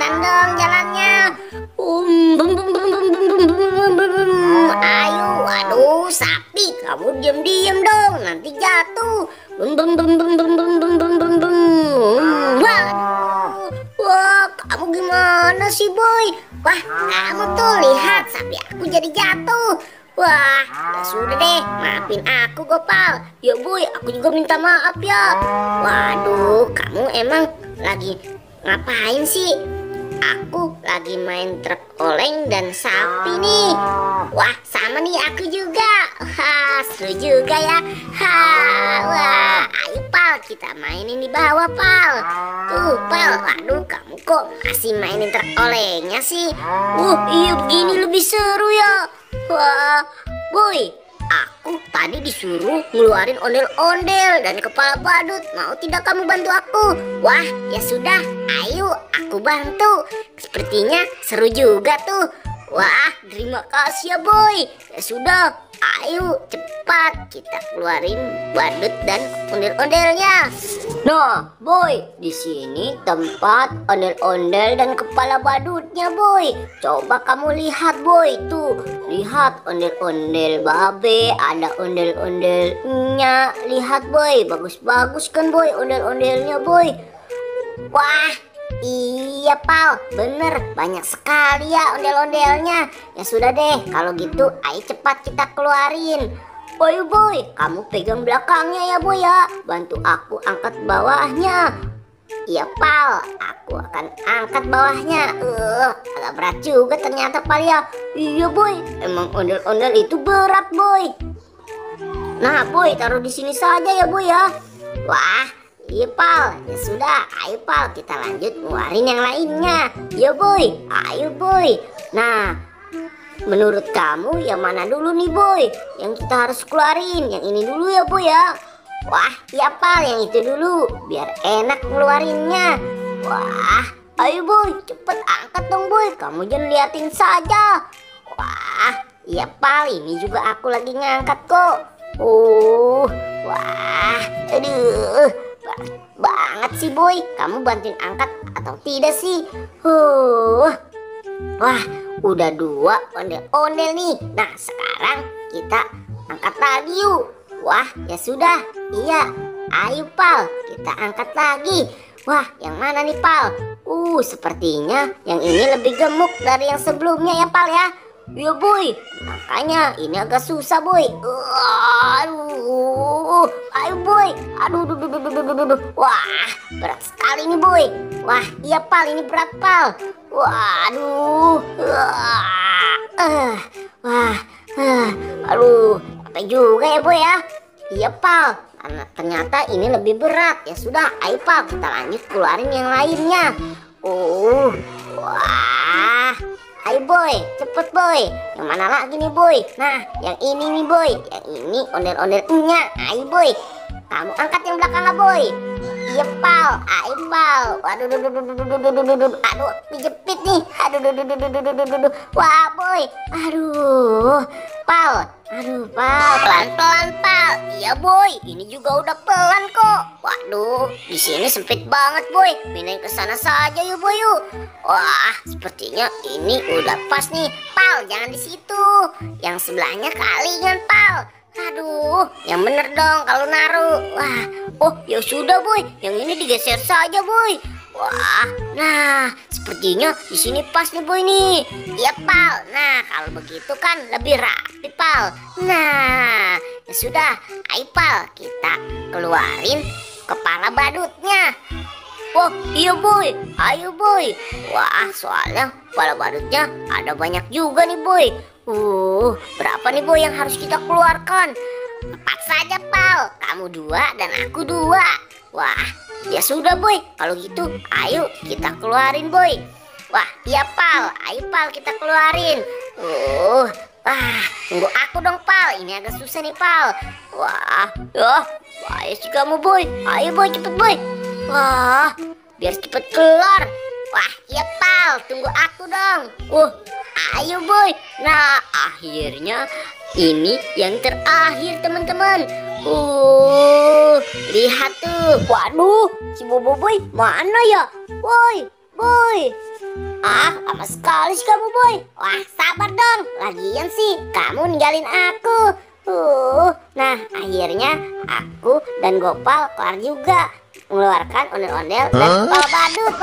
cepetan dong jalannya. Ayo, aduh sapi, kamu diam-diam dong, nanti jatuh. Wah, kamu gimana sih boy? Wah, kamu tuh lihat sapi aku jadi jatuh. Wah, ya sudah deh, maafin aku Gopal. Ya boy, aku juga minta maaf ya. Waduh, kamu emang lagi ngapain sih? Aku lagi main truk oleng dan sapi nih. Wah, sama nih aku juga. Wah, seru juga ya. Wah, ayo Pal, kita mainin di bawah Pal. Tuh Pal, waduh kamu kok masih mainin truk olengnya sih? Iya begini lebih seru ya. Wah, boy, aku tadi disuruh ngeluarin ondel-ondel dan kepala badut. Mau tidak kamu bantu aku? Wah, ya sudah, ayo aku bantu. Sepertinya seru juga tuh. Wah, terima kasih ya boy. Ya sudah, ayo cepat kita keluarin badut dan ondel-ondelnya. Nah, boy, di sini tempat ondel-ondel dan kepala badutnya, boy. Coba kamu lihat, boy. Tuh, lihat ondel-ondel babe, ada ondel-ondelnya. Lihat, boy, bagus-bagus kan, boy, ondel-ondelnya, boy. Wah, iya Pal, bener, banyak sekali ya ondel-ondelnya. Ya sudah deh, kalau gitu ayo cepat kita keluarin. Ayo boy, kamu pegang belakangnya ya boy ya. Bantu aku angkat bawahnya. Iya Pal, aku akan angkat bawahnya. Agak berat juga ternyata Pal ya. Iya boy, emang ondel-ondel itu berat boy. Nah boy, taruh di sini saja ya boy ya. Wah, iya Pal, ya sudah, ayo Pal kita lanjut ngeluarin yang lainnya. Ya boy, ayo boy. Nah, menurut kamu yang mana dulu nih boy? Yang kita harus keluarin, yang ini dulu ya boy ya. Wah, ya Pal, yang itu dulu, biar enak ngeluarinnya. Wah, ayo boy, cepet angkat dong boy, kamu jangan liatin saja. Wah, iya Pal, ini juga aku lagi ngangkat kok. Wah, aduh, banget sih boy, kamu bantuin angkat atau tidak sih? Wah, udah 2 ondel-ondel nih. Nah, sekarang kita angkat lagi yuk. Wah, ya sudah. Iya, ayo Pal, kita angkat lagi. Wah, yang mana nih Pal? Sepertinya yang ini lebih gemuk dari yang sebelumnya ya Pal ya. Iya boy, makanya ini agak susah boy. Ayo boy, aduh. Wah, berat sekali nih boy. Wah, iya Pal, ini berat Pal. Waduh, aduh, capek juga ya boy ya. Iya Pal, ternyata ini lebih berat. Ya sudah, ayo Pal, kita lanjut keluarin yang lainnya. Wah, ayo boy, cepet boy. Yang mana lagi nih boy? Nah, yang ini nih boy. Yang ini ondel-ondelnya. Ayo boy, kamu angkat yang belakangnya boy. Iya Pal, ayo Pal. Aduh, dijepit nih. Wah boy, aduh, Pal. Aduh Pal, pelan-pelan Pal. Iya boy, ini juga udah pelan kok. Waduh, di sini sempit banget boy. Pindahin ke sana saja yuk boy yuk. Wah, sepertinya ini udah pas nih. Pal, jangan di situ. Yang sebelahnya kalingan Pal. Aduh, yang bener dong kalau naruh. Wah, ya sudah boy, yang ini digeser saja boy. Wah, nah sepertinya di sini pas nih boy nih. Iya Pal, nah kalau begitu kan lebih rapi Pal. Nah, ya sudah, ayo Pal kita keluarin kepala badutnya. Iya boy, ayo boy. Wah, soalnya kepala badutnya ada banyak juga nih boy. Berapa nih boy yang harus kita keluarkan? 4 saja Pal, kamu 2 dan aku 2. Wah, ya sudah boy, kalau gitu ayo kita keluarin boy. Wah, iya Pal, ayo Pal kita keluarin. Tunggu aku dong Pal, ini agak susah nih Pal. Wah, ayo sih kamu boy, ayo boy cepet boy. Wah, biar cepet keluar. Wah, iya Pal, tunggu aku dong. Ayo boy. Nah, akhirnya ini yang terakhir teman-teman. Lihat tuh. Waduh, si Bobo boy mana ya? Boy, Ah, lama sekali sih kamu, Boy. Wah, sabar dong. Lagian sih, kamu ninggalin aku. Nah, akhirnya aku dan Gopal kelar juga mengeluarkan ondel-ondel dan kepala badut.